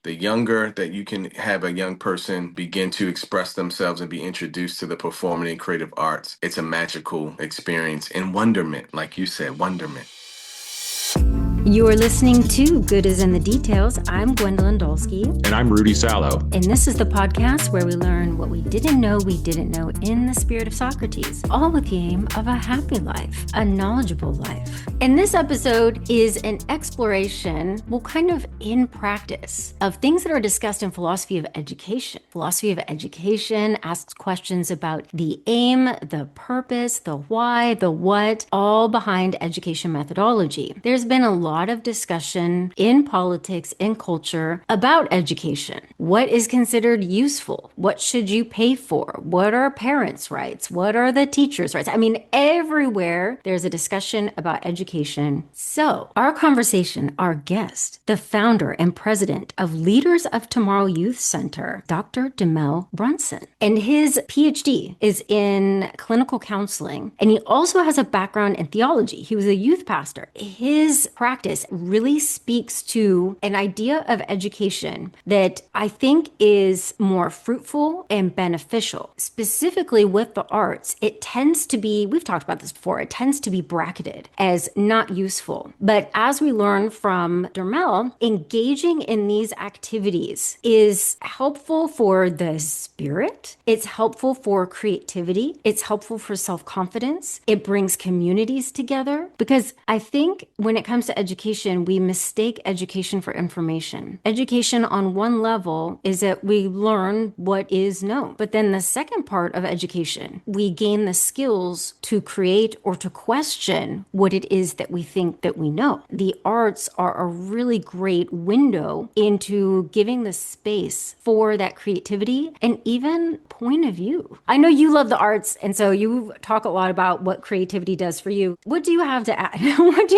The younger that you can have a young person begin to express themselves and be introduced to the performing and creative arts, it's a magical experience and wonderment, like you said, wonderment. You are listening to Good is in the Details. I'm Gwendolyn Dolsky. And I'm Rudy Sallow. And this is the podcast where we learn what we didn't know in the spirit of Socrates, all with the aim of a happy life, a knowledgeable life. And this episode is an exploration, well, kind of in practice, of things that are discussed in philosophy of education. Philosophy of education asks questions about the aim, the purpose, the why, the what, all behind education methodology. There's been a lot of discussion in politics and culture about education. What is considered useful? What should you pay for? What are parents' rights? What are the teachers' rights? I mean, everywhere there's a discussion about education. So our conversation, our guest, the founder and president of Leaders of Tomorrow Youth Center, Dr. Dermell Brunson. And his PhD is in clinical counseling. And he also has a background in theology. He was a youth pastor. His practice really speaks to an idea of education that I think is more fruitful and beneficial. Specifically with the arts, it tends to be, we've talked about this before, it tends to be bracketed as not useful. But as we learn from Dermell, engaging in these activities is helpful for the spirit. It's helpful for creativity. It's helpful for self-confidence. It brings communities together, because I think when it comes to education, we mistake education for information. Education on one level is that we learn what is known. But then the second part of education, we gain the skills to create or to question what it is that we think that we know. The arts are a really great window into giving the space for that creativity and even point of view. I know you love the arts, and so you talk a lot about what creativity does for you. What do you have to add? What do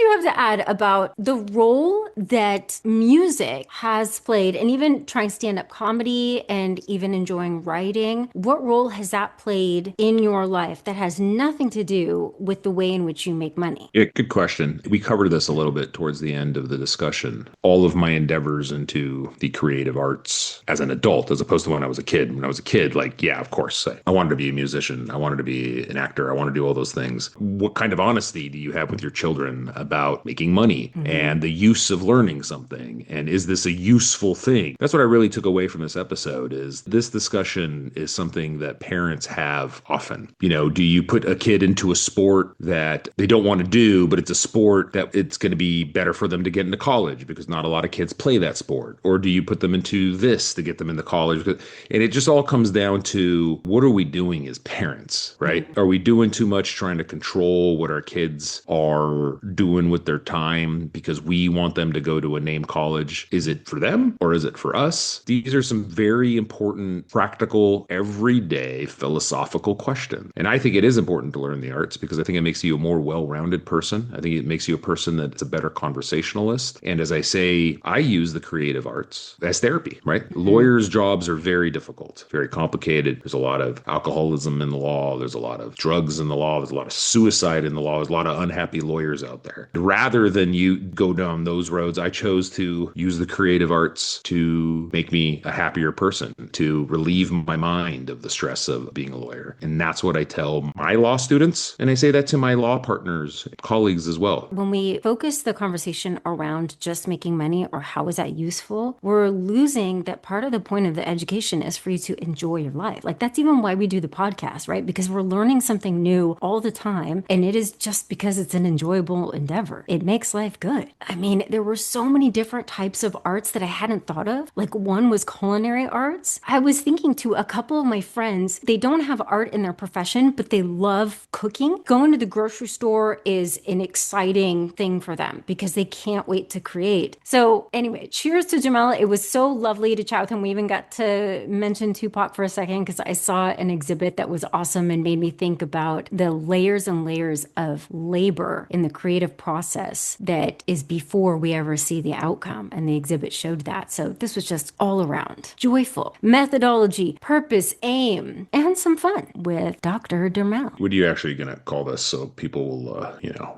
you have to add about the role that music has played, and even trying stand-up comedy and even enjoying writing? What role has that played in your life that has nothing to do with the way in which you make money? Yeah, good question. We covered this a little bit towards the end of the discussion. All of my endeavors into the creative arts as an adult, as opposed to when I was a kid. When I was a kid, like, yeah, of course, I wanted to be a musician. I wanted to be an actor. I wanted to do all those things. What kind of honesty do you have with your children about making money and the use of learning something? And is this a useful thing? That's what I really took away from this episode. Is this discussion is something that parents have often. You know, do you put a kid into a sport that they don't want to do, but it's a sport that it's going to be better for them to get into college because not a lot of kids play that sport? Or do you put them into this to get them into college? And it just all comes down to, what are we doing as parents, right? Are we doing too much trying to control what our kids are doing with their time because we want them to go to a named college? Is it for them or is it for us? These are some very important, practical, everyday philosophical questions. And I think it is important to learn the arts because I think it makes you a more well-rounded person. I think it makes you a person that's a better conversationalist. And as I say, I use the creative arts as therapy, right? Lawyers' jobs are very difficult, very complicated. There's a lot of alcoholism in the law. There's a lot of drugs in the law. There's a lot of suicide in the law. There's a lot of unhappy lawyers out there. Rather than you go down those roads, I chose to use the creative arts to make me a happier person, to relieve my mind of the stress of being a lawyer. And that's what I tell my law students. And I say that to my law partners, colleagues as well. When we focus the conversation around just making money or how is that useful, we're losing that part of the point of the education is for you to enjoy your life. Like, that's even why we do the podcast, right? Because we're learning something new all the time. And it is just because it's an enjoyable endeavor. It makes life good. I mean, there were so many different types of arts that I hadn't thought of. Like, one was culinary arts. I was thinking to a couple of my friends, they don't have art in their profession, but they love cooking. Going to the grocery store is an exciting thing for them because they can't wait to create. So anyway, cheers to Dermell. It was so lovely to chat with him. We even got to mention Tupac for a second because I saw an exhibit that was awesome and made me think about the layers and layers of labor in the creative creative process that is before we ever see the outcome. And the exhibit showed that. So this was just all around joyful methodology, purpose, aim, and some fun with Dr. Dermell. What are you actually going to call this so people will,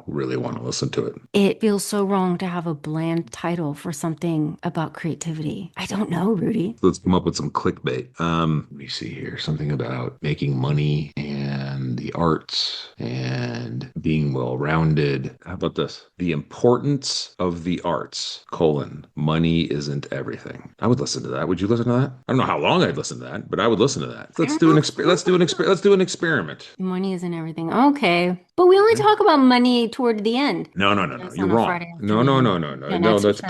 really want to listen to it? It feels so wrong to have a bland title for something about creativity. I don't know, Rudy. Let's come up with some clickbait. Let me see here. Something about making money and the arts and being well-rounded. How about this? The importance of the arts, money isn't everything. I would listen to that. Would you listen to that? I don't know how long I'd listen to that, but I would listen to that. Let's do an experiment. Money isn't everything. Okay. But we only talk about money toward the end. No. That's You're on a wrong. Friday No. afternoon. No, that's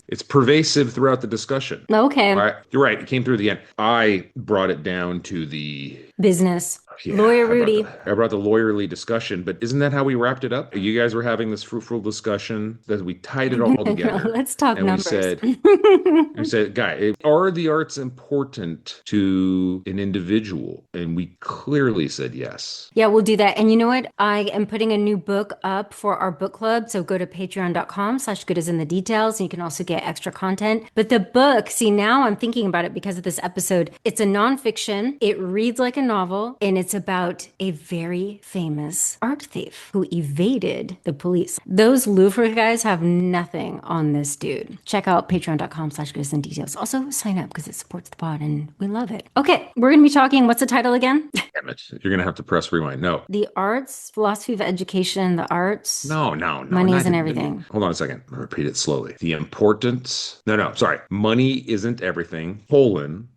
it's pervasive throughout the discussion. Okay. All right. You're right. It came through the end. I brought it down to the Business. Yeah, Lawyer Rudy. I brought the lawyerly discussion, but isn't that how we wrapped it up? You guys were having this fruitful discussion that we tied it all together. Let's talk and numbers. We said, guy, are the arts important to an individual? And we clearly said yes. Yeah, we'll do that. And you know what? I am putting a new book up for our book club. So go to patreon.com/good is in the details. And you can also get extra content. But the book, see, now I'm thinking about it because of this episode. It's a nonfiction. It reads like a novel, and it's about a very famous art thief who evaded the police. Those Louvre guys have nothing on this dude. Check out patreon.com/good is in details. Also sign up because it supports the pod and we love it. Okay, we're going to be talking, what's the title again? Damn it. You're going to have to press rewind. No. The arts, philosophy of education, the arts. No. Money isn't everything. Hold on a second. I'll repeat it slowly. The importance. Sorry. Money isn't everything.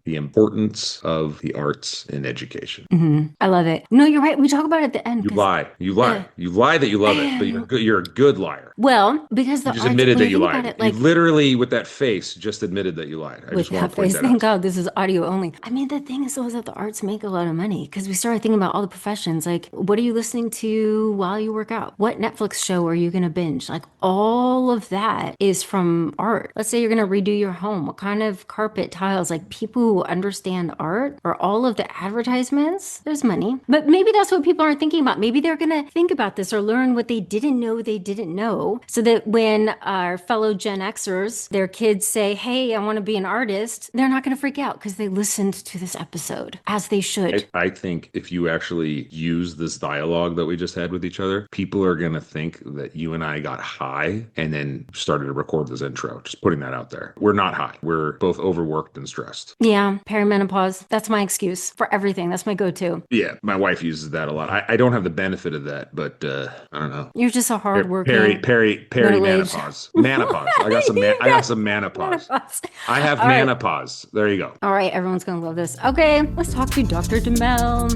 The importance of the arts in education. I love it. No, you're right. We talk about it at the end. You lie. You lie that you love it, but you're a good liar. Well, because the You just arts, admitted when that you think lied. about it, You literally, with that face, just admitted that you lied. I with just want that to point face, that thank out. God this is audio only. I mean, the thing is, though, is that the arts make a lot of money because we started thinking about all the professions. Like, what are you listening to while you work out? What Netflix show are you going to binge? Like, all of that is from art. Let's say you're going to redo your home. What kind of carpet, tiles? Like, people who understand art or all of the advertisements, there's money. But maybe that's what people aren't thinking about. Maybe they're going to think about this or learn what they didn't know so that when our fellow Gen Xers, their kids say, hey, I want to be an artist, they're not going to freak out because they listened to this episode, as they should. I think if you actually use this dialogue that we just had with each other, people are going to think that you and I got high and then started to record this intro. Just putting that out there. We're not high. We're both overworked and stressed. Yeah, perimenopause. That's my excuse for everything. That's my go-to. Yeah, my wife uses that a lot. I don't have the benefit of that, but I don't know. You're just a hard working. Menopause. Menopause. I got some menopause. I have menopause. There you go. All right, everyone's gonna love this. Okay, let's talk to Dr. Dermell.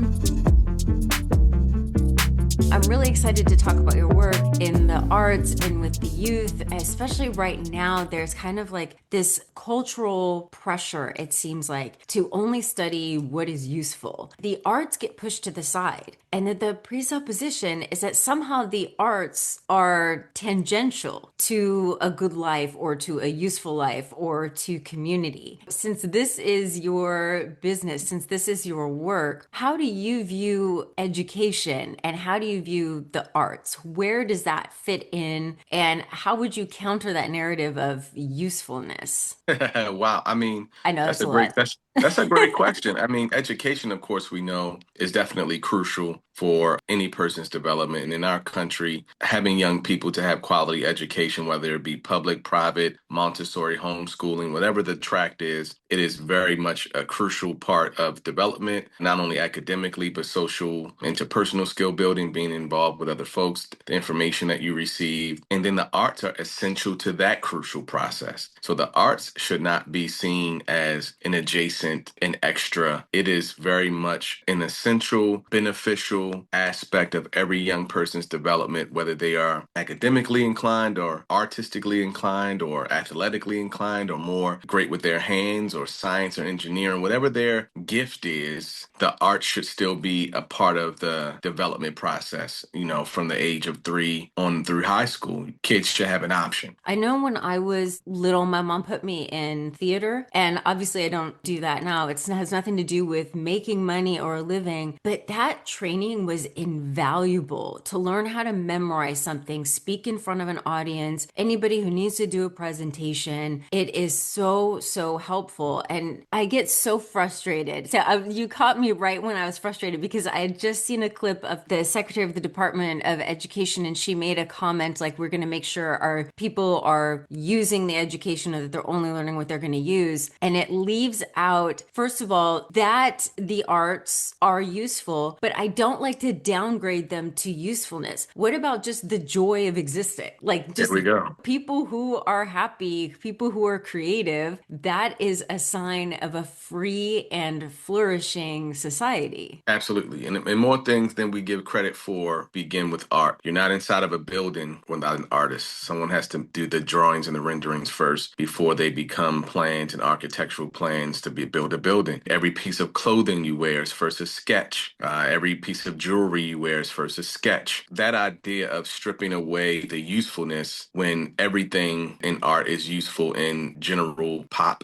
I'm really excited to talk about your work in the arts and with the youth, especially right now. There's kind of like this cultural pressure, it seems like, to only study what is useful. The arts get pushed to the side, and that the presupposition is that somehow the arts are tangential to a good life or to a useful life or to community. Since this is your business, since this is your work, how do you view education and how do you view the arts? Where does that fit in? And how would you counter that narrative of usefulness? Wow. I mean, I know that's that's a a great lot. that's a great question. I mean, education, of course, we know is definitely crucial for any person's development. And in our country, having young people to have quality education, whether it be public, private, Montessori, homeschooling, whatever the tract is, it is very much a crucial part of development, not only academically, but social, interpersonal skill building, being involved with other folks, the information that you receive. And then the arts are essential to that crucial process. So the arts should not be seen as an adjacent, an extra. It is very much an essential, beneficial aspect of every young person's development, whether they are academically inclined or artistically inclined or athletically inclined or more great with their hands or science or engineering, whatever their gift is, the arts should still be a part of the development process, from the age of 3 early on through high school. Kids should have an option. I know when I was little, my mom put me in theater, and obviously I don't do that now. It has nothing to do with making money or a living, but that training was invaluable to learn how to memorize something, speak in front of an audience, anybody who needs to do a presentation. It is so, so helpful. And I get so frustrated. So you caught me right when I was frustrated because I had just seen a clip of the Secretary of the Department of Education, and she made a comment like, we're going to make sure our people are using the education and that they're only learning what they're going to use. And it leaves out, first of all, that the arts are useful, but I don't like to downgrade them to usefulness. What about just the joy of existing? Like, There just we go. people who are happy, people who are creative, that is a sign of a free and flourishing society. Absolutely. And more things than we give credit for begin with art. You're not inside of a building without an artist. Someone has to do the drawings and the renderings first before they become plans and architectural plans to build a building. Every piece of clothing you wear is first a sketch. Every piece of jewelry you wear is first a sketch. That idea of stripping away the usefulness when everything in art is useful in general pop,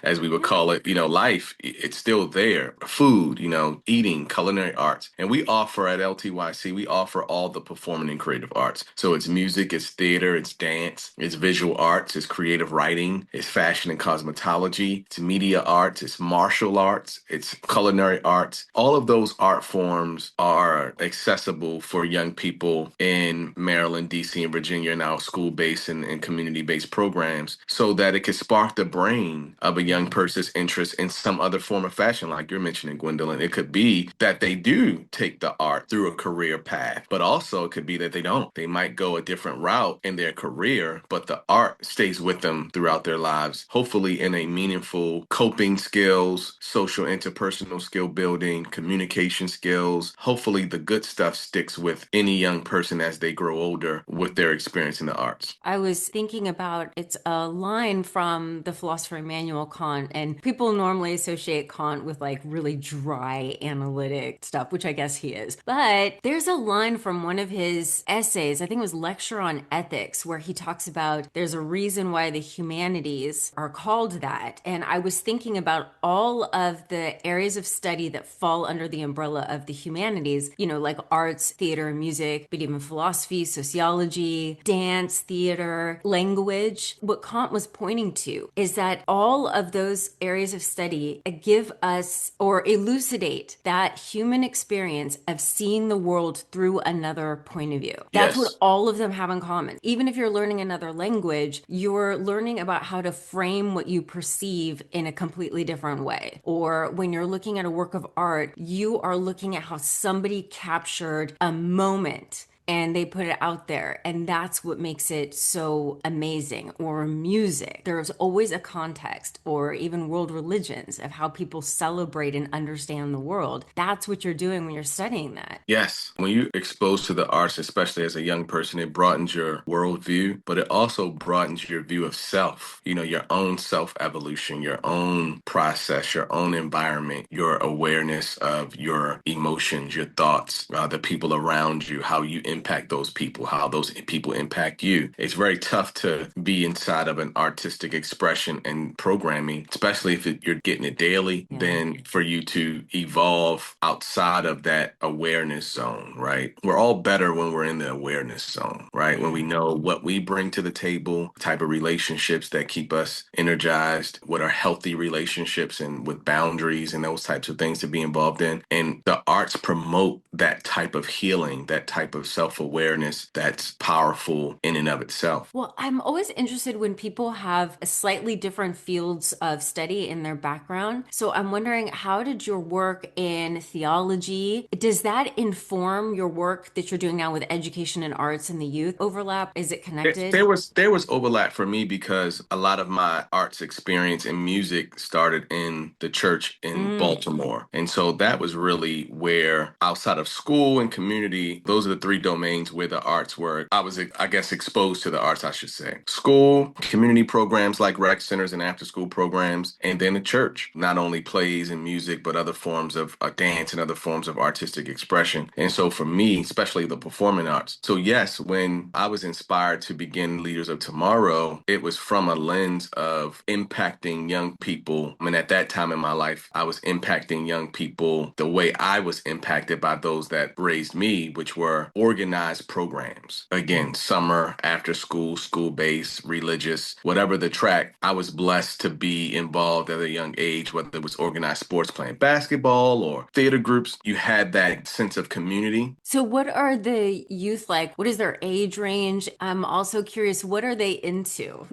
as we would call it, life, it's still there. Food, eating, culinary arts. And we offer at LTYC, we offer all the performing and creative arts. So it's music, it's theater, it's dance, it's visual arts, it's creative writing, it's fashion and cosmetology, it's media arts, it's martial arts, it's culinary arts. All of those art forms are accessible for young people in Maryland, DC, and Virginia, now school-based and community-based programs, so that it could spark the brain of a young person's interest in some other form of fashion, like you're mentioning, Gwendolyn. It could be that they do take the art through a career path, but also it could be that they don't. They might go a different route in their career, but the art stays with them throughout their lives, hopefully in a meaningful coping skills, social interpersonal skill building, communication skills. Hopefully the good stuff sticks with any young person as they grow older with their experience in the arts. I was thinking about, it's a line from the philosopher Immanuel Kant, and people normally associate Kant with like really dry analytic stuff, which I guess he is. But there's a line from one of his essays, I think it was Lecture on Ethics, where he talks about there's a reason why the humanities are called that. And I was thinking about all of the areas of study that fall under the umbrella of the humanities, like arts, theater, music, but even philosophy, sociology, dance, theater, language. What Kant was pointing to is that all of those areas of study give us or elucidate that human experience of seeing the world through another point of view. That's what Yes. all of them have in common. Even if you're learning another language, you're learning about how to frame what you perceive in a completely different way. Or when you're looking at a work of art, you are looking at how somebody captured a moment and they put it out there, and that's what makes it so amazing. Or music, there's always a context, or even world religions of how people celebrate and understand the world. That's what you're doing when you're studying that. Yes. When you're exposed to the arts, especially as a young person, it broadens your worldview, but it also broadens your view of self, your own self evolution, your own process, your own environment, your awareness of your emotions, your thoughts, the people around you, how you impact those people, how those people impact you. It's very tough to be inside of an artistic expression and programming, especially if you're getting it daily, Yeah. then for you to evolve outside of that awareness zone, right? We're all better when we're in the awareness zone, right? When we know what we bring to the table, type of relationships that keep us energized, what are healthy relationships and with boundaries and those types of things to be involved in. And the arts promote that type of healing, that type of self-awareness that's powerful in and of itself. Well, I'm always interested when people have a slightly different fields of study in their background. So I'm wondering, how did your work in theology, does that inform your work that you're doing now with education and arts and the youth overlap? Is it connected? There was overlap for me because a lot of my arts experience in music started in the church in Baltimore. And so that was really where, outside of school and community, those are the three domains where the arts were, I was, I guess, exposed to the arts, I should say. School, community programs like rec centers and after school programs, and then the church, not only plays and music, but other forms of dance and other forms of artistic expression. And so for me, especially the performing arts. So yes, when I was inspired to begin Leaders of Tomorrow, it was from a lens of impacting young people. And at that time in my life, I was impacting young people the way I was impacted by those that raised me, which were organized programs. Again, summer, after school, school-based, religious, whatever the track, I was blessed to be involved at a young age, whether it was organized sports, playing basketball or theater groups. You had that sense of community. So what are the youth like? What is their age range? I'm also curious, what are they into?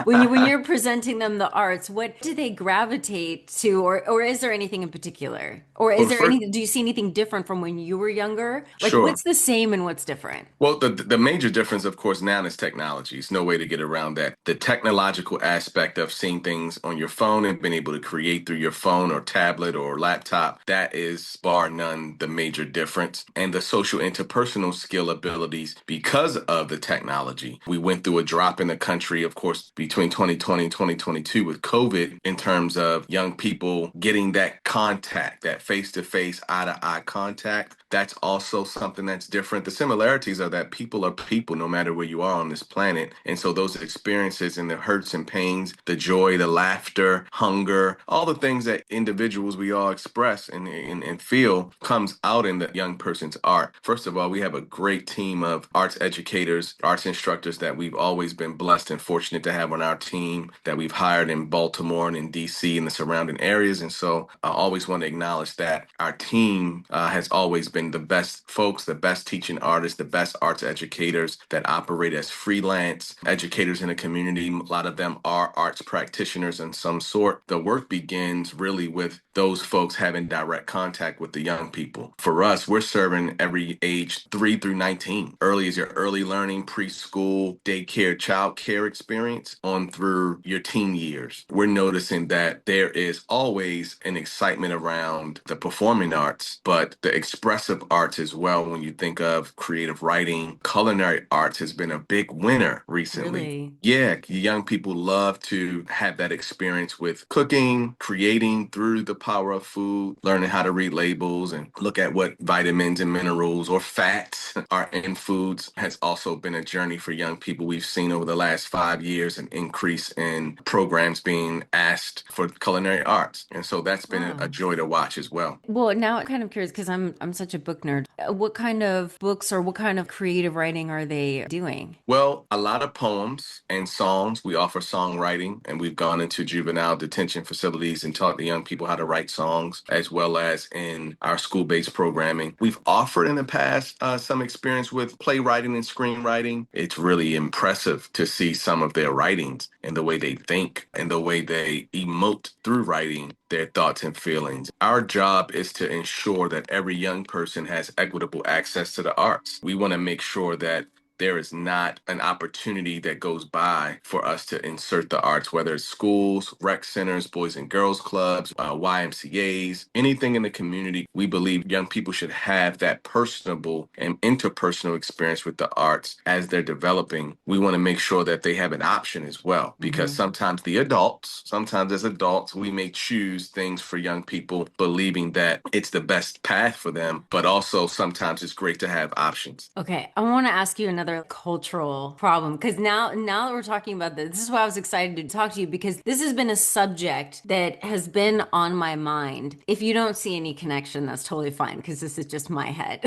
When you're presenting them the arts, what do they gravitate to, or is there anything in particular? Or Well, is the there first, anything, do you see anything different from when you were younger? Like sure. what's the same and what's different? Well, the major difference, of course, now is technology. It's no way to get around that. The technological aspect of seeing things on your phone and being able to create through your phone or tablet or laptop, that is bar none the major difference. And the social interpersonal skill abilities because of the technology. We went through a drop in the country, of course, between 2020 and 2022 with COVID in terms of young people getting that contact, that face-to-face, eye-to-eye contact. That's also something that's different. The similarities are that people are people no matter where you are on this planet. And so those experiences and the hurts and pains, the joy, the laughter, hunger, all the things that individuals we all express and feel comes out in the young person's art. First of all, we have a great team of arts educators, arts instructors that we've always been blessed and fortunate to have on our team that we've hired in Baltimore and in DC and the surrounding areas. And so I always want to acknowledge that our team has always been the best folks, the best teaching artists, the best arts educators that operate as freelance educators in the community. A lot of them are arts practitioners in some sort. The work begins really with those folks having direct contact with the young people. For us, we're serving every age 3 through 19. Early is your early learning, preschool, daycare, child care experience on through your teen years. We're noticing that there is always an excitement around the performing arts, but the expressive arts as well. When you think of creative writing, culinary arts has been a big winner recently. Really? Yeah, young people love to have that experience with cooking, creating through the power of food, learning how to read labels and look at what vitamins and minerals or fats are in foods has also been a journey for young people. We've seen over the last 5 years an increase in programs being asked for culinary arts. And so that's been a Wow. joy to watch as well. Well, now I'm kind of curious because I'm such a book nerd. What kind of books or what kind of creative writing are they doing? Well, a lot of poems and songs. We offer songwriting, and we've gone into juvenile detention facilities and taught the young people how to write songs, as well as in our school-based programming. We've offered in the past some experience with playwriting and screenwriting. It's really impressive to see some of their writings and the way they think and the way they emote through writing their thoughts and feelings. Our job is to ensure that every young person has equitable access to the arts. We want to make sure that there is not an opportunity that goes by for us to insert the arts, whether it's schools, rec centers, boys and girls clubs, YMCAs, anything in the community. We believe young people should have that personable and interpersonal experience with the arts as they're developing. We want to make sure that they have an option as well, because sometimes as adults, we may choose things for young people, believing that it's the best path for them, but also sometimes it's great to have options. Okay, I want to ask you another cultural problem because now that we're talking about this is why I was excited to talk to you because this has been a subject that has been on my mind. If you don't see any connection, that's totally fine because this is just my head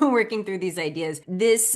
working through these ideas.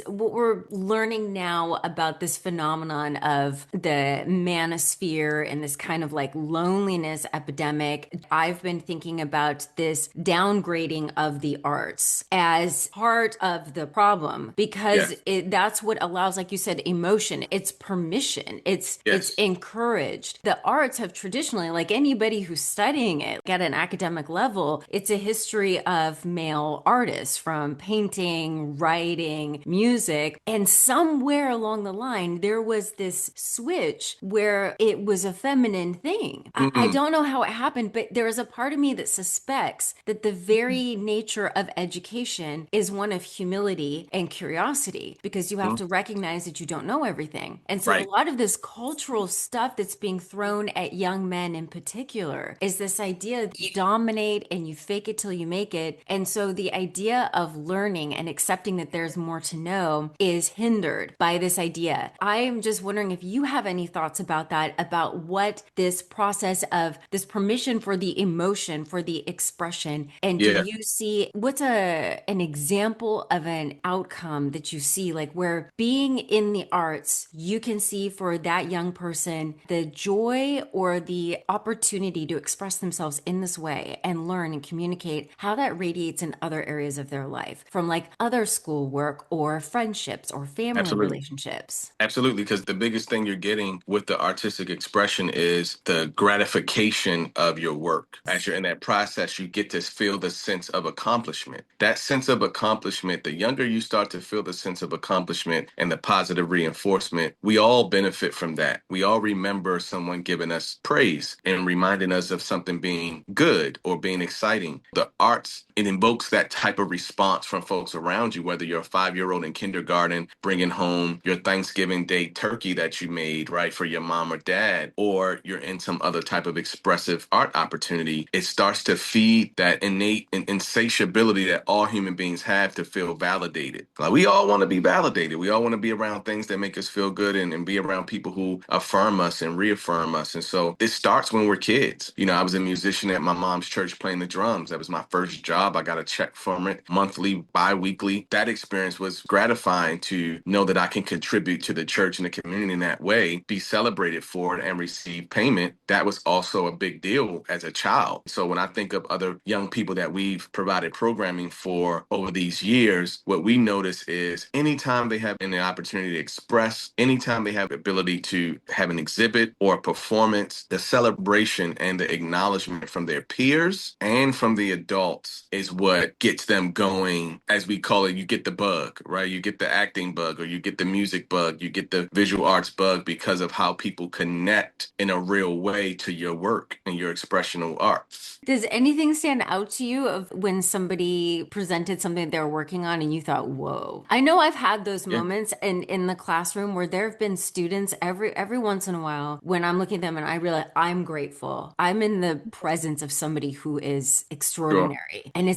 What we're learning now about this phenomenon of the manosphere and this kind of like loneliness epidemic. I've been thinking about this downgrading of the arts as part of the problem because Yes. that's that's what allows, like you said, emotion. It's permission. It's Yes. encouraged. The arts have traditionally, like anybody who's studying it at an academic level, it's a history of male artists from painting, writing, music. And somewhere along the line, there was this switch where it was a feminine thing. I Mm-mm. don't know how it happened, but there is a part of me that suspects that the very nature of education is one of humility and curiosity because you have Mm. to recognize that you don't know everything. And so a Right. lot of this cultural stuff that's being thrown at young men in particular is this idea that you dominate and you fake it till you make it. And so the idea of learning and accepting that there's more to know is hindered by this idea. I am just wondering if you have any thoughts about that, about what this process of this permission for the emotion, for the expression, and do Yeah. you see what's an example of an outcome that you see, like where being in the arts, you can see for that young person the joy or the opportunity to express themselves in this way and learn and communicate, how that radiates in other areas of their life, from like other schoolwork or friendships or family Absolutely. relationships. Absolutely, because the biggest thing you're getting with the artistic expression is the gratification of your work. As you're in that process, you get to feel the sense of accomplishment. That sense of accomplishment, the younger you start to feel the sense of accomplishment and the positive reinforcement, we all benefit from that. We all remember someone giving us praise and reminding us of something being good or being exciting. The arts, it invokes that type of response from folks around you, whether you're a 5-year-old in kindergarten bringing home your Thanksgiving Day turkey that you made, right, for your mom or dad, or you're in some other type of expressive art opportunity. It starts to feed that innate insatiability that all human beings have to feel validated. Like we all want to be validated. We all want to be around things that make us feel good and be around people who affirm us and reaffirm us. And so it starts when we're kids. You know, I was a musician at my mom's church playing the drums. That was my first job. I got a check from it monthly, bi-weekly. That experience was gratifying to know that I can contribute to the church and the community in that way, be celebrated for it and receive payment. That was also a big deal as a child. So when I think of other young people that we've provided programming for over these years, what we notice is anytime they have an opportunity to express, anytime they have the ability to have an exhibit or a performance, the celebration and the acknowledgement from their peers and from the adults is what gets them going. As we call it, you get the bug, right? You get the acting bug or you get the music bug, you get the visual arts bug because of how people connect in a real way to your work and your expressional art. Does anything stand out to you of when somebody presented something they're working on and you thought, whoa? I know I've had those Yeah, moments in the classroom where there have been students every once in a while when I'm looking at them and I realize I'm grateful. I'm in the presence of somebody who is sure. extraordinary. And Yeah.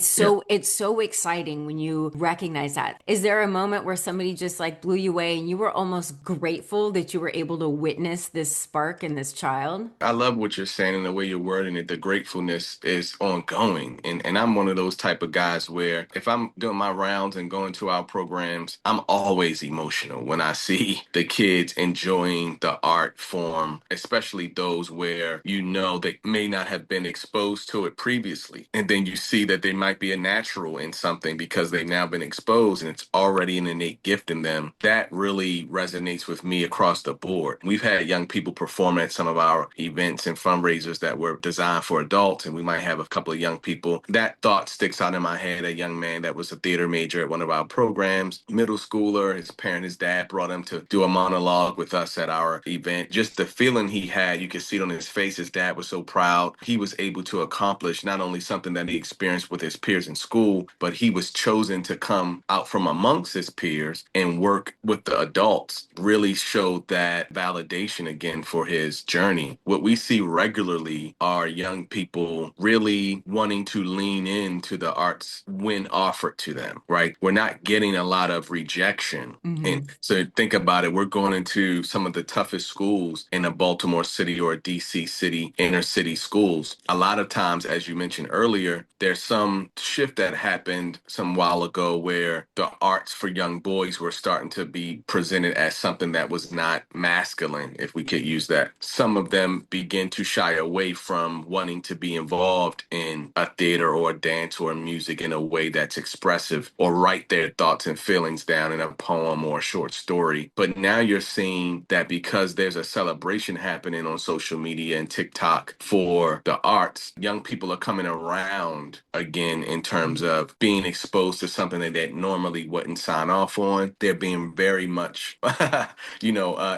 it's so exciting when you recognize that. Is there a moment where somebody just like blew you away and you were almost grateful that you were able to witness this spark in this child? I love what you're saying and the way you're wording it. The gratefulness is ongoing. And I'm one of those type of guys where if I'm doing my rounds and going to our programs, I'm always emotional when I see the kids enjoying the art form, especially those where you know they may not have been exposed to it previously. And then you see that they might be a natural in something because they've now been exposed and it's already an innate gift in them. That really resonates with me across the board. We've had young people perform at some of our events and fundraisers that were designed for adults, and we might have a couple of young people. That thought sticks out in my head. A young man that was a theater major at one of our programs, middle schooler, his parent, his dad brought him to do a monologue with us at our event. Just the feeling he had, you could see it on his face. His dad was so proud. He was able to accomplish not only something that he experienced with his peers in school, but he was chosen to come out from amongst his peers and work with the adults. Really showed that validation again for his journey. What we see regularly are young people really wanting to lean into the arts when offered to them, right? We're not getting a lot of rejection. Mm-hmm. And so think about it. We're going into some of the toughest schools in a Baltimore City or a DC city, inner city schools. A lot of times, as you mentioned earlier, there's some shift that happened some while ago where the arts for young boys were starting to be presented as something that was not masculine, if we could use that. Some of them begin to shy away from wanting to be involved in a theater or a dance or music in a way that's expressive or write their thoughts and feelings down in a poem or a short story. But now you're seeing that because there's a celebration happening on social media and TikTok for the arts, young people are coming around again in terms of being exposed to something that they normally wouldn't sign off on. They're being very much,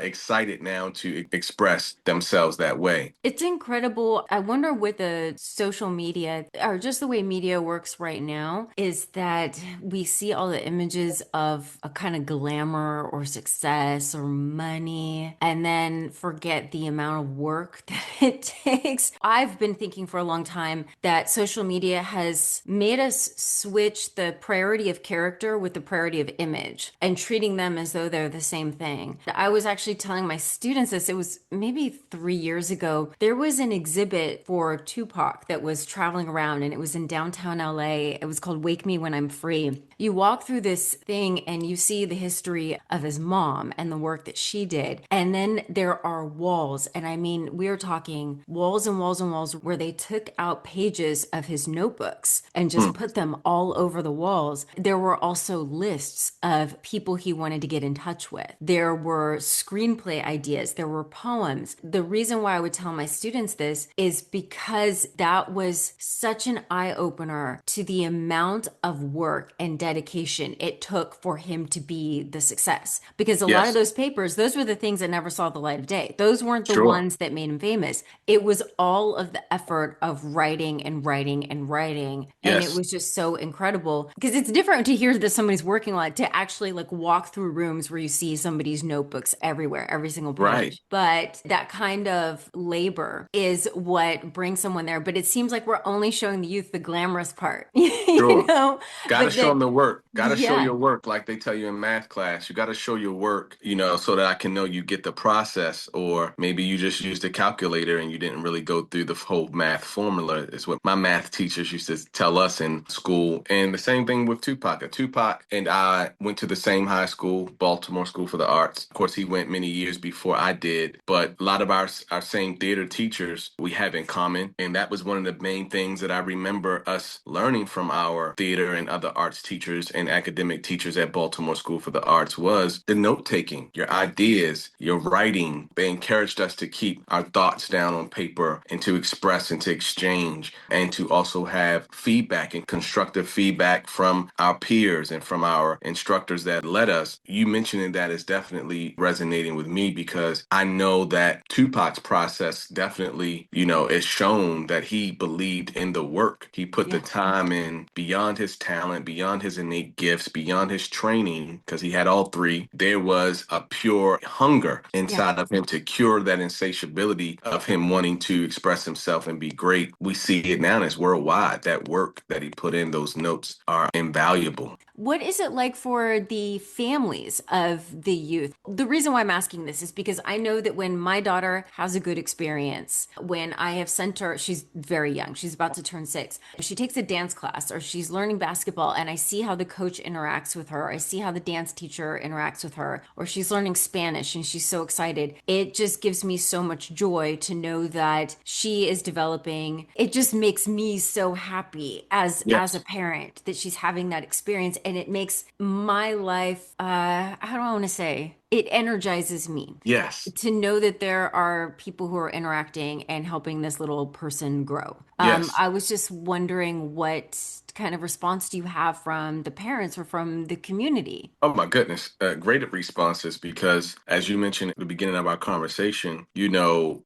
excited now to express themselves that way. It's incredible. I wonder with the social media or just the way media works right now is that we see all the images of a kind of glamour or success or money and then forget the amount of work that it takes. I've been thinking for a long time that social media has made us switch the priority of character with the priority of image and treating them as though they're the same thing. I was actually telling my students this, it was maybe 3 years ago. There was an exhibit for Tupac that was traveling around and it was in downtown LA. It was called Wake Me When I'm Free. You walk through this thing and you see the history of his mom and the work that she did. And then there are walls. And I mean, we're talking walls and walls and walls where they took out pages of his notebooks and just Hmm. put them all over the walls. There were also lists of people he wanted to get in touch with. There were screenplay ideas. There were poems. The reason why I would tell my students this is because that was such an eye opener to the amount of work and dedication it took for him to be the success. Because a lot of Yes, those papers, those were the things that never saw the light of day. Those weren't the sure, ones that made him famous. It was all of the effort of writing and writing and writing. And it yes, was just so incredible because it's different to hear that somebody's working a lot to actually like walk through rooms where you see somebody's notebooks everywhere, every single right, page. But that kind of labor is what brings someone there. But it seems like we're only showing the youth the glamorous part, you sure. know? Got to But show that, them the work. Got to show yeah, your work, like they tell you in math class. You got to show your work, so that I can know you get the process. Or maybe you just used a calculator and you didn't really go through the whole math formula. Is what my math teachers used to tell us in school. And the same thing with Tupac. Tupac and I went to the same high school, Baltimore School for the Arts. Of course, he went many years before I did, but a lot of our same theater teachers we have in common. And that was one of the main things that I remember us learning from our theater and other arts teachers and academic teachers at Baltimore School for the Arts was the note taking, your ideas, your writing. They encouraged us to keep our thoughts down on paper and to express and to exchange and to also have feedback and constructive feedback from our peers and from our instructors that led us. You mentioning that is definitely resonating with me because I know that Tupac's process definitely, is shown that he believed in the work. He put the yeah, time in beyond his talent, beyond his innate gifts, beyond his training, because he had all three. There was a pure hunger yeah. inside of him to cure that insatiability of him wanting to express himself and be great. We see it now, and it's worldwide. That work that he put in, those notes are invaluable. What is it like for the families of the youth? The reason why I'm asking this is because I know that when my daughter has a good experience, when I have sent her, she's very young, she's about to turn 6. She takes a dance class or she's learning basketball, and I see how the coach interacts with her. I see how the dance teacher interacts with her, or she's learning Spanish and she's so excited. It just gives me so much joy to know that she is developing. It just makes me so happy as a Yes. parent that she's having that experience, and it makes my life how do I want to say, it energizes me Yes. to know that there are people who are interacting and helping this little person grow. Yes. I was just wondering what kind of response do you have from the parents or from the community? Oh my goodness, great responses because, as you mentioned at the beginning of our conversation,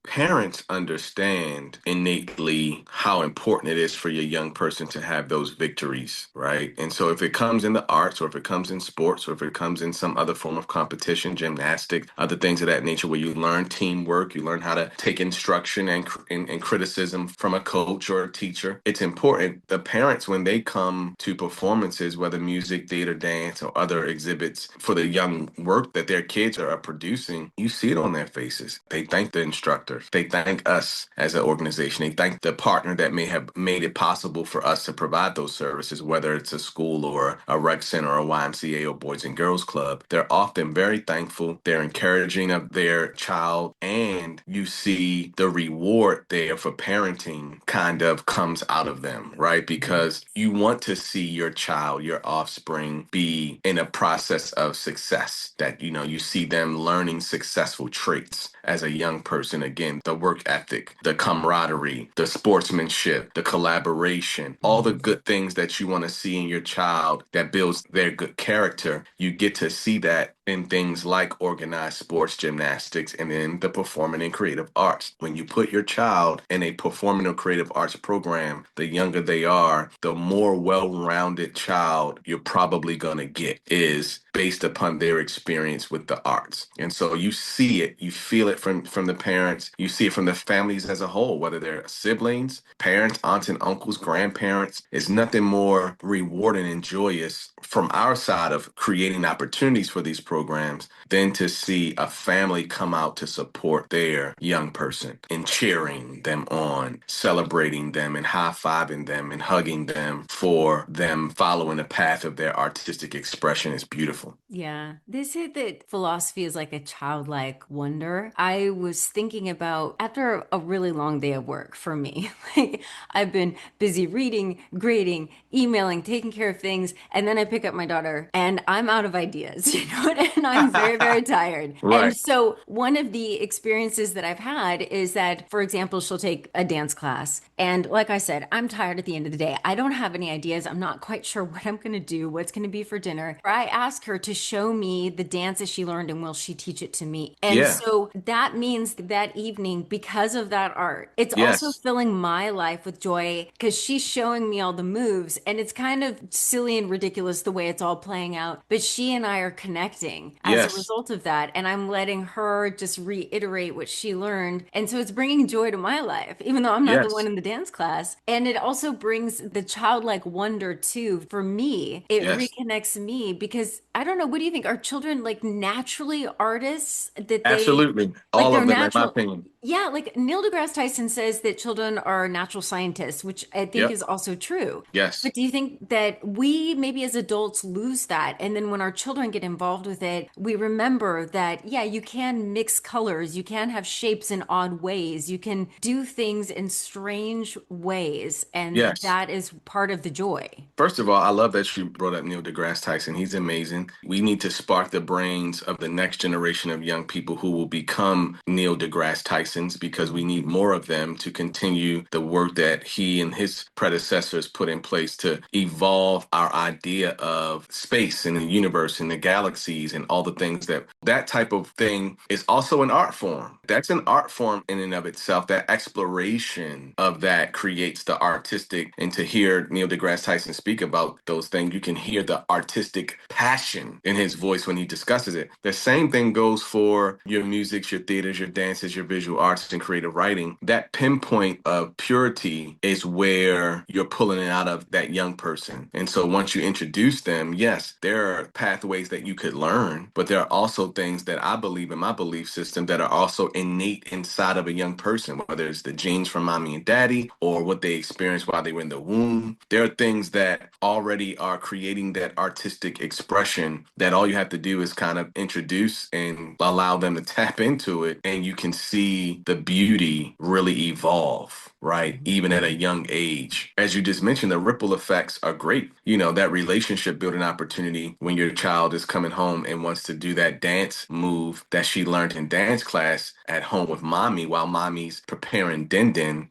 parents understand innately how important it is for your young person to have those victories, right? And so, if it comes in the arts, or if it comes in sports, or if it comes in some other form of competition, gymnastics, other things of that nature, where you learn teamwork, you learn how to take instruction and criticism from a coach or a teacher, it's important. The parents, when they come to performances, whether music, theater, dance, or other exhibits for the young work that their kids are producing, you see it on their faces. They thank the instructor. They thank us as an organization. They thank the partner that may have made it possible for us to provide those services, whether it's a school or a rec center or a YMCA or Boys and Girls Club. They're often very thankful thankful, they're encouraging of their child, and you see the reward there for parenting kind of comes out of them, right? Because you want to see your child, your offspring, be in a process of success, that, you see them learning successful traits as a young person. Again, the work ethic, the camaraderie, the sportsmanship, the collaboration, all the good things that you want to see in your child that builds their good character. You get to see that in things like organized sports, gymnastics, and in the performing and creative arts. When you put your child in a performing or creative arts program, the younger they are, the more well-rounded child you're probably going to get, is based upon their experience with the arts. And so you see it, you feel it from the parents, you see it from the families as a whole, whether they're siblings, parents, aunts and uncles, grandparents. It's nothing more rewarding and joyous from our side of creating opportunities for these programs than to see a family come out to support their young person and cheering them on, celebrating them and high-fiving them and hugging them for them following the path of their artistic expression is beautiful. Yeah. They say that philosophy is like a childlike wonder. I was thinking about after a really long day of work for me, like I've been busy reading, grading, emailing, taking care of things, and then I pick up my daughter and I'm out of ideas, and I'm very, very tired. And Right. so one of the experiences that I've had is that, for example, she'll take a dance class. And like I said, I'm tired at the end of the day. I don't have any ideas. I'm not quite sure what I'm going to do, what's going to be for dinner. I ask her to show me the dances she learned and will she teach it to me. And Yeah. so that means that evening, because of that art, it's also Yes. filling my life with joy because she's showing me all the moves. And it's kind of silly and ridiculous the way it's all playing out. But she and I are connecting as a Yes. result of that. And I'm letting her just reiterate what she learned. And so it's bringing joy to my life, even though I'm not the one Yes. in the dance class. And it also brings the childlike wonder too. For me, it Yes. reconnects me because I don't know, what do you think? Are children like naturally artists that they Absolutely. like All they're of them, in my natural? opinion. Yeah, like Neil deGrasse Tyson says that children are natural scientists, which I think Yep. is also true. Yes. But do you think that we maybe as adults lose that? And then when our children get involved with it, we remember that, yeah, you can mix colors, you can have shapes in odd ways, you can do things in strange ways. And Yes. that is part of the joy. First of all, I love that you brought up Neil deGrasse Tyson. He's amazing. We need to spark the brains of the next generation of young people who will become Neil deGrasse Tysons, because we need more of them to continue the work that he and his predecessors put in place to evolve our idea of space and the universe and the galaxies and all the things that type of thing is also an art form. That's an art form in and of itself. That exploration of that creates the artistic. And to hear Neil deGrasse Tyson speak about those things, you can hear the artistic passion in his voice when he discusses it. The same thing goes for your music, your theaters, your dances, your visual arts, and creative writing. That pinpoint of purity is where you're pulling it out of that young person. And so once you introduce them, yes, there are pathways that you could learn, but there are also things that I believe in my belief system that are also innate inside of a young person, whether it's the genes from mommy and daddy or what they experienced while they were in the womb. There are things that already are creating that artistic expression that all you have to do is kind of introduce and allow them to tap into it, and you can see the beauty really evolve, right? Even at a young age. As you just mentioned, the ripple effects are great. That relationship building opportunity when your child is coming home and wants to do that dance move that she learned in dance class at home with mommy while mommy's preparing din din.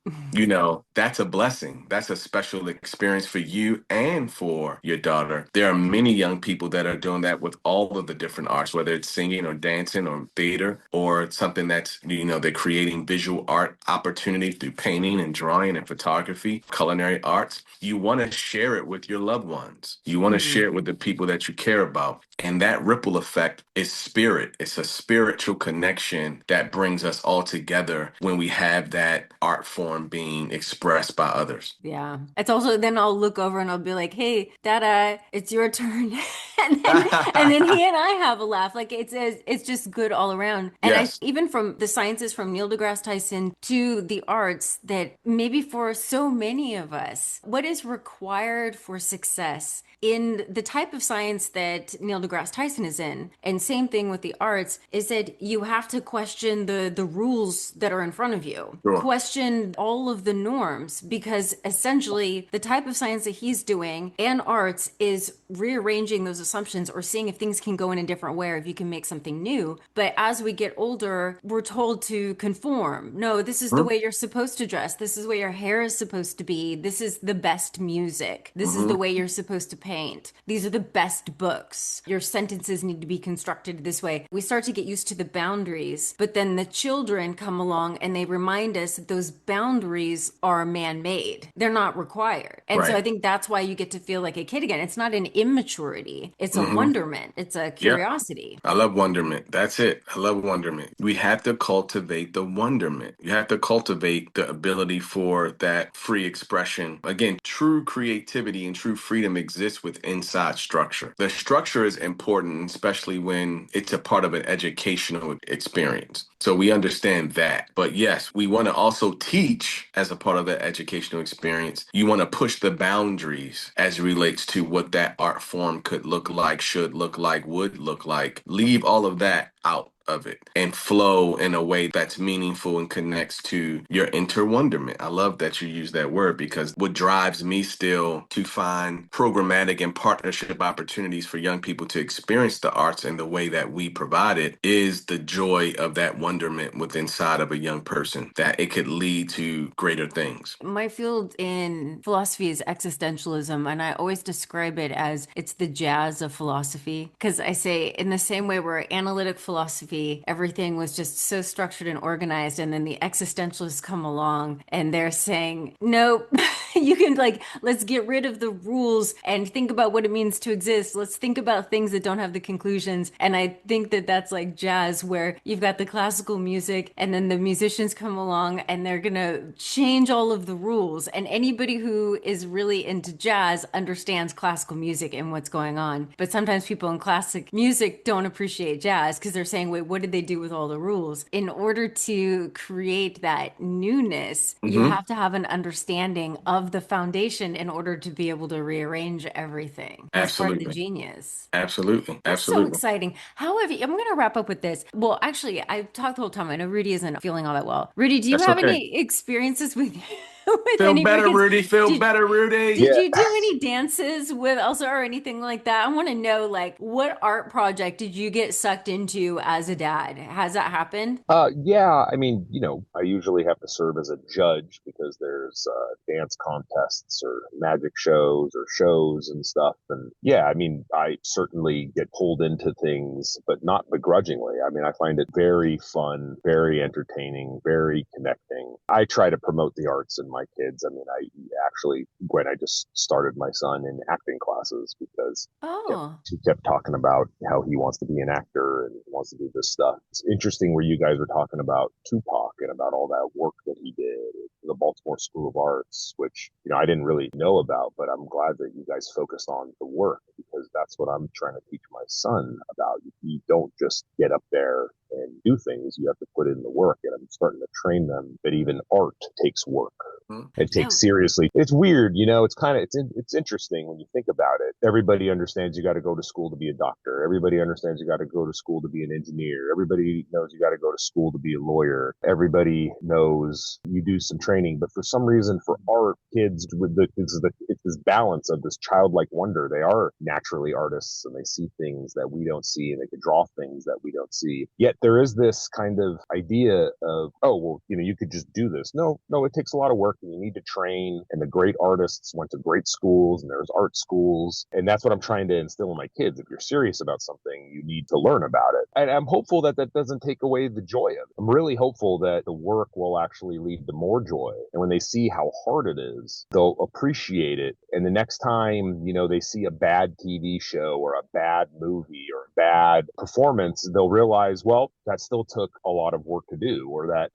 That's a blessing. That's a special experience for you and for your daughter. There are many young people that are doing that with all of the different arts, whether it's singing or dancing or theater or something that's, they're creating visual art opportunities through painting and drawing and photography, culinary arts. You want to share it with your loved ones. You want to share it with the people that you care about. And that ripple effect is spirit. It's a spiritual connection that brings us all together when we have that art form being expressed by others. Yeah. It's also then I'll look over and I'll be like, hey, Dada, it's your turn. And then he and I have a laugh. Like it's just good all around. And I Yes. even from the sciences from Neil deGrasse Tyson to the arts that maybe for so many of us, what is required for success in the type of science that Neil deGrasse Tyson is in, and same thing with the arts, is that you have to question the rules that are in front of you. Sure. Question all of the norms because essentially the type of science that he's doing and arts is rearranging those assumptions or seeing if things can go in a different way or if you can make something new. But as we get older, we're told to conform. No, this is the way you're supposed to dress. This is the way your hair is supposed to be. This is the best music. This is Mm-hmm. the way you're supposed to paint. These are the best books. Your sentences need to be constructed this way. We start to get used to the boundaries, but then the children come along and they remind us that those boundaries are man-made. They're not required. And so Right. I think that's why you get to feel like a kid again. It's not an immaturity. It's a Mm-hmm. wonderment. It's a Yep. curiosity. I love wonderment. That's it. I love wonderment. We have to cultivate the wonderment. You have to cultivate the ability for that free expression. Again, true creativity and true freedom exists with inside structure. The structure is important, especially when it's a part of an educational experience. So we understand that. But yes, we want to also teach as a part of that educational experience. You want to push the boundaries as it relates to what that art form could look like, should look like, would look like. Leave all of that out of it and flow in a way that's meaningful and connects to your inner wonderment. I love that you use that word because what drives me still to find programmatic and partnership opportunities for young people to experience the arts in the way that we provide it is the joy of that wonderment within inside of a young person, that it could lead to greater things. My field in philosophy is existentialism, and I always describe it as it's the jazz of philosophy. Because I say, in the same way where analytic philosophy, everything was just so structured and organized, and then the existentialists come along and they're saying, nope, you can, like, let's get rid of the rules and think about what it means to exist. Let's think about things that don't have the conclusions. And I think that that's like jazz, where you've got the classical music, and then the musicians come along and they're gonna change all of the rules. And anybody who is really into jazz understands classical music and what's going on. But sometimes people in classic music don't appreciate jazz because they're saying, wait, what did they do with all the rules? In order to create that newness, you Hmm. have to have an understanding of the foundation in order to be able to rearrange everything. That's part of the Absolutely. genius. Absolutely. That's so Absolutely. exciting. However, I'm going to wrap up with this. Well, actually, I've talked the whole time. I know Rudy isn't feeling all that well. Rudy, do you That's have okay. any experiences with with Feel any of your better, kids? Rudy. Feel Did better, Rudy. did Yeah. you do any dances with Elsa or anything like that? I want to know, like, what art project did you get sucked into as a dad? Has that happened? Yeah, I mean, I usually have to serve as a judge because there's dance contests or magic shows or shows and stuff. And yeah, I mean, I certainly get pulled into things, but not begrudgingly. I mean, I find it very fun, very entertaining, very connecting. I try to promote the arts in my kids. I mean, Gwen, I just started my son in acting classes because Oh, he kept talking about how he wants to be an actor and he wants to do this stuff. It's interesting where you guys were talking about Tupac and about all that work that he did at the Baltimore School of Arts, which, I didn't really know about, but I'm glad that you guys focused on the work because that's what I'm trying to teach my son about. You don't just get up there and do things. You have to put in the work. And I'm starting to train them that even art takes work. Mhm. It yeah. takes seriously. It's weird, it's interesting when you think about it. Everybody understands you got to go to school to be a doctor. Everybody understands you got to go to school to be an engineer. Everybody knows you got to go to school to be a lawyer. Everybody knows you do some training, but for some reason for art, kids with it's this balance of this childlike wonder. They are naturally artists and they see things that we don't see and they can draw things that we don't see. Yet there is this kind of idea of, oh, well, you could just do this. No, it takes a lot of work and you need to train. And the great artists went to great schools and there's art schools. And that's what I'm trying to instill in my kids. If you're serious about something, you need to learn about it. And I'm hopeful that that doesn't take away the joy of it. I'm really hopeful that the work will actually lead to more joy. And when they see how hard it is, they'll appreciate it. And the next time, they see a bad TV show or a bad movie or a bad performance, they'll realize, well, that still took a lot of work to do, or that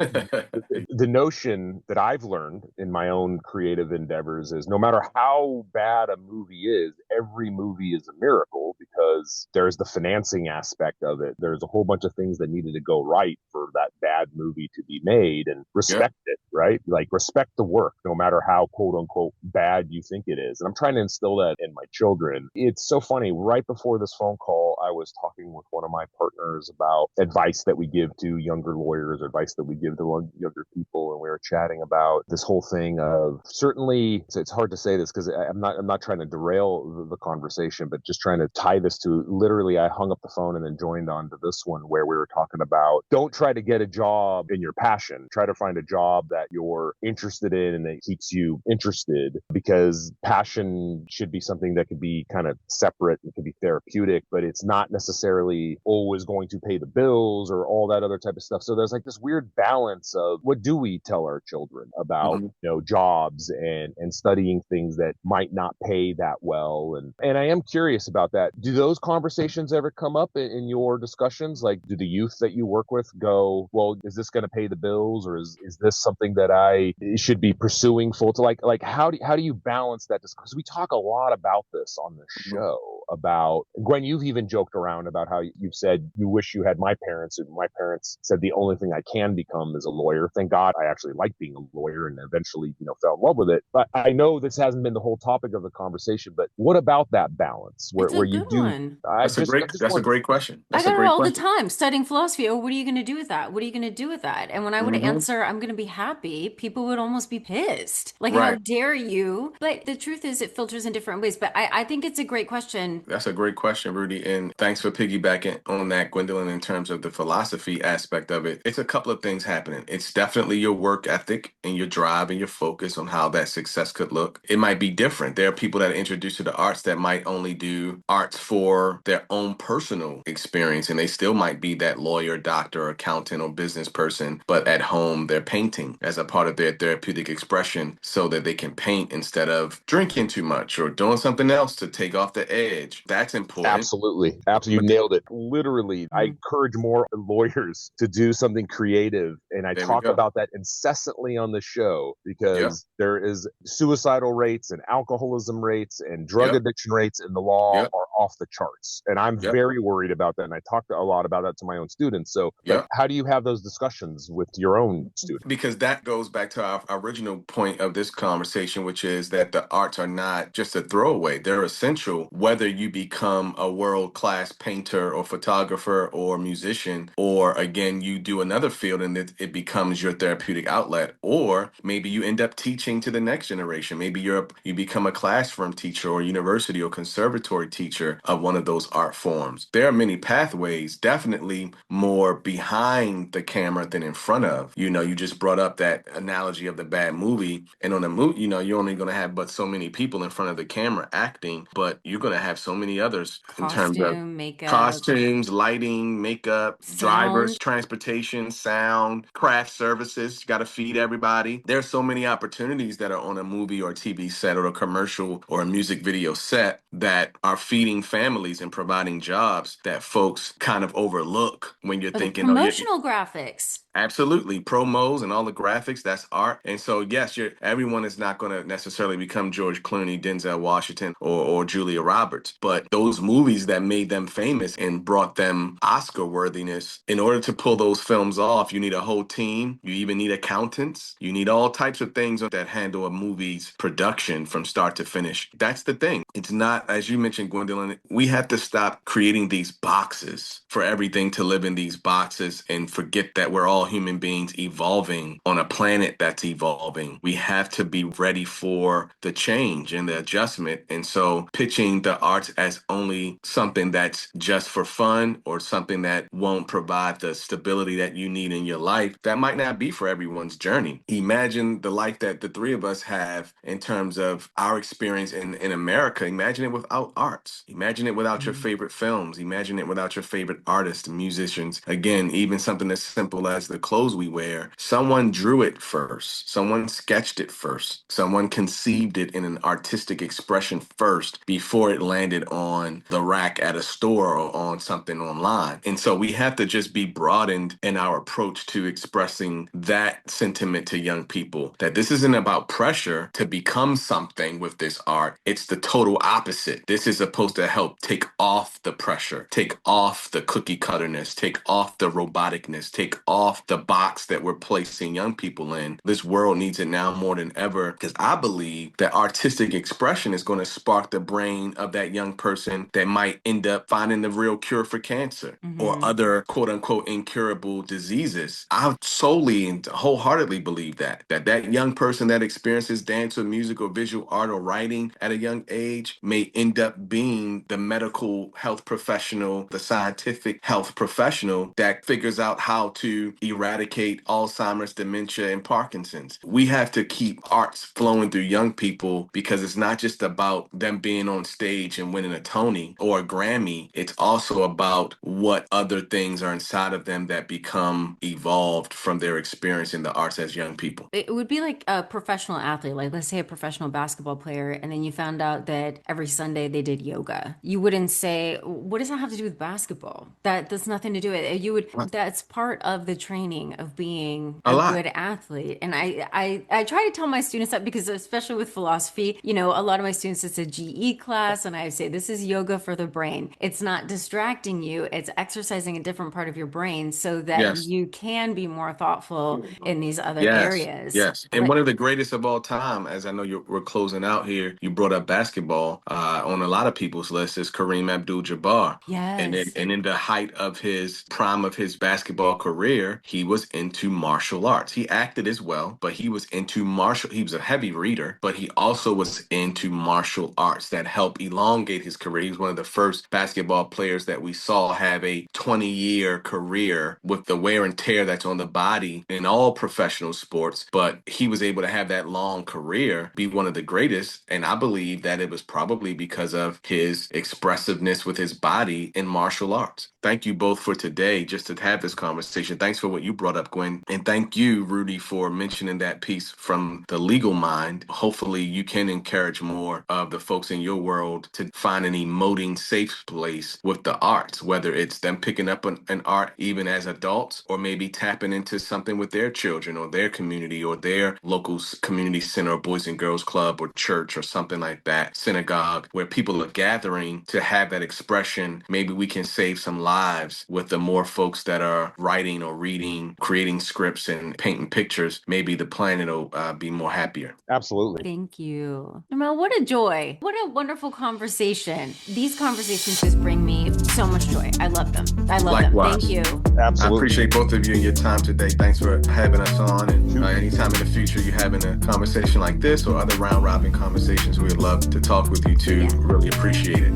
the notion that I've learned in my own creative endeavors is no matter how bad a movie is, every movie is a miracle because because there's the financing aspect of it. There's a whole bunch of things that needed to go right for that bad movie to be made, and Yep. respect it, right? Like respect the work, no matter how quote unquote bad you think it is. And I'm trying to instill that in my children. It's so funny. Right before this phone call, I was talking with one of my partners about advice that we give to younger lawyers, advice that we give to younger people. And we were chatting about this whole thing of certainly, it's hard to say this because I'm not trying to derail the conversation, but just trying to tie this to literally, I hung up the phone and then joined on to this one where we were talking about don't try to get a job in your passion. Try to find a job that you're interested in and that keeps you interested, because passion should be something that could be kind of separate and can be therapeutic, but it's not necessarily always going to pay the bills or all that other type of stuff. So there's like this weird balance of what do we tell our children about, Hmm. jobs and studying things that might not pay that well. And I am curious about that. Do those conversations ever come up in your discussions? Like, do the youth that you work with go, well, is this going to pay the bills, or is this something that I should be pursuing full to like how do you balance that? Because we talk a lot about this on the Hmm. show about Gwen, you've even joked around about how you've said you wish you had my parents, and my parents said the only thing I can become is a lawyer. Thank God I actually like being a lawyer and eventually, fell in love with it. But I know this hasn't been the whole topic of the conversation, but what about that balance where, It's a where you good do one. I just That's a want great question. I That's a got it great all the question. time studying philosophy. Oh, what are you going to do with that? What are you going to do with that? And when I would Hmm. answer, I'm going to be happy, people would almost be pissed. Like, how Right. dare you? But the truth is, it filters in different ways. But I think it's a great question. That's a great question, Rudy. And thanks for piggybacking on that, Gwendolyn, in terms of the philosophy aspect of it. It's a couple of things happening. It's definitely your work ethic and your drive and your focus on how that success could look. It might be different. There are people that are introduced to the arts that might only do arts for their own personal experience, and they still might be that lawyer, doctor, accountant, or business person, but at home they're painting as a part of their therapeutic expression so that they can paint instead of drinking too much or doing something else to take off the edge. That's important. absolutely. Absolutely. But You nailed it. Literally, I Mhm. encourage more lawyers to do something creative. And I there we talk go. about that incessantly on the show Yep. because there is suicidal rates and alcoholism rates and drug Yep. addiction rates in the law Yep. are off the charts. And I'm Yep. very worried about that. And I talk a lot about that to my own students. So, like, Yep. how do you have those discussions with your own students? Because that goes back to our original point of this conversation, which is that the arts are not just a throwaway. They're essential, whether you become a world class painter or photographer or musician, or again, you do another field and it becomes your therapeutic outlet, or maybe you end up teaching to the next generation. Maybe you become a classroom teacher or university or conservatory teacher of one of those art forms. There are many pathways, definitely more behind the camera than in front of. You just brought up that analogy of the bad movie. And on the movie, you're only going to have but so many people in front of the camera acting, but you're going to have so many others in terms of Costume, makeup, costumes, lighting, makeup, drivers, sound. transportation, sound, craft services. You got to feed everybody. There's so many opportunities that are on a movie or TV set or a commercial or a music video set that are feeding families and providing jobs that folks kind of overlook when you're Or the thinking, oh, yeah. promotional graphics. Absolutely. Promos and all the graphics, that's art. And so, yes, everyone is not going to necessarily become George Clooney, Denzel Washington, or Julia Roberts. But those movies that made them famous and brought them Oscar worthiness, in order to pull those films off, you need a whole team. You even need accountants. You need all types of things that handle a movie's production from start to finish. That's the thing. It's not, as you mentioned, Gwendolyn, we have to stop creating these boxes for everything to live in these boxes and forget that we're all human beings evolving on a planet that's evolving. We have to be ready for the change and the adjustment. And so pitching the arts as only something that's just for fun or something that won't provide the stability that you need in your life, that might not be for everyone's journey. Imagine the life that the three of us have in terms of our experience in America. Imagine it without arts. Imagine it without your Mhm. favorite films. Imagine it without your favorite artists, musicians. Again, even something as simple as the clothes we wear, someone drew it first. Someone sketched it first. Someone conceived it in an artistic expression first before it landed on the rack at a store or on something online. And so we have to just be broadened in our approach to expressing that sentiment to young people, that this isn't about pressure to become something with this art. It's the total opposite. This is supposed to help take off the pressure, take off the cookie cutterness, take off the roboticness, take off the box that we're placing young people in. This world needs it now more than ever, because I believe that artistic expression is going to spark the brain of that young person that might end up finding the real cure for cancer or other quote unquote incurable diseases. I solely and wholeheartedly believe that young person that experiences dance or music or visual art or writing at a young age may end up being the medical health professional, the scientific health professional that figures out how to eradicate Alzheimer's, dementia, and Parkinson's. We have to keep arts flowing through young people, because it's not just about them being on stage and winning a Tony or a Grammy. It's also about what other things are inside of them that become evolved from their experience in the arts as young people. It would be like a professional athlete, like let's say a professional basketball player, and then you found out that every Sunday they did yoga. You wouldn't say, what does that have to do with basketball? That's nothing to do with it. You would, that's part of the training of being a good athlete. And I try to tell my students that, because especially with philosophy, you know, a lot of my students, it's a GE class, and I say, this is yoga for the brain. It's not distracting you, it's exercising a different part of your brain so that you can be more thoughtful in these other areas. Yes. And one of the greatest of all time, as I know we're closing out here, you brought up basketball, on a lot of people's list is Kareem Abdul-Jabbar. Yes. And in the height of his prime of his basketball career, he was into martial arts. He acted as well, but he was into he was a heavy reader, but he also was into martial arts that helped elongate his career. He was one of the first basketball players that we saw have a 20-year career with the wear and tear that's on the body in all professional sports, but he was able to have that long career, be one of the greatest. And I believe that it was probably because of his expressiveness with his body in martial arts. Thank you both for today, just to have this conversation. Thanks for what you brought up, Gwen. And thank you, Rudy, for mentioning that piece from the legal mind. Hopefully you can encourage more of the folks in your world to find an emoting safe place with the arts, whether it's them picking up an art even as adults, or maybe tapping into something with their children or their community or their local community center or boys and girls club or church or something like that, synagogue, where people are gathering to have that expression. Maybe we can save some lives with the more folks that are writing or reading, creating scripts and painting pictures. Maybe the planet will be more happier. Absolutely. Thank you. Dermell, what a joy. What a wonderful conversation. These conversations just bring me so much joy. I love them. Likewise. Thank you. Absolutely. I appreciate both of you and your time today. Thanks for having us on. And anytime in the future you're having a conversation like this or other round robin conversations, we'd love to talk with you too. Yeah. Really appreciate it.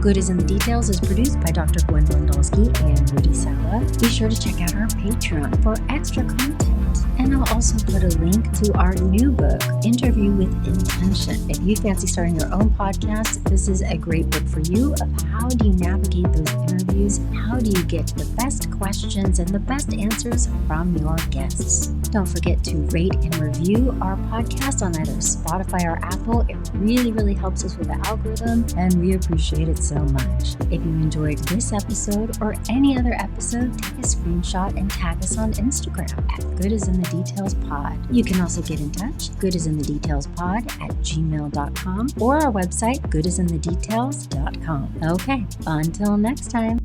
Good is in the Details is produced by Dr. Gwendolyn and Rudy Sala. Be sure to check out our Patreon for extra content. And I'll also put a link to our new book, Interview with Intention. If you fancy starting your own podcast, this is a great book for you of how do you navigate those interviews? How do you get the best questions and the best answers from your guests? Don't forget to rate and review our podcast on either Spotify or Apple. It really, really helps us with the algorithm, and we appreciate it so much. If you enjoyed this episode or any other episode, take a screenshot and tag us on Instagram at goodisinthedetailspod. You can also get in touch, goodisinthedetailspod@gmail.com, or our website, goodisinthedetails.com. Okay, until next time.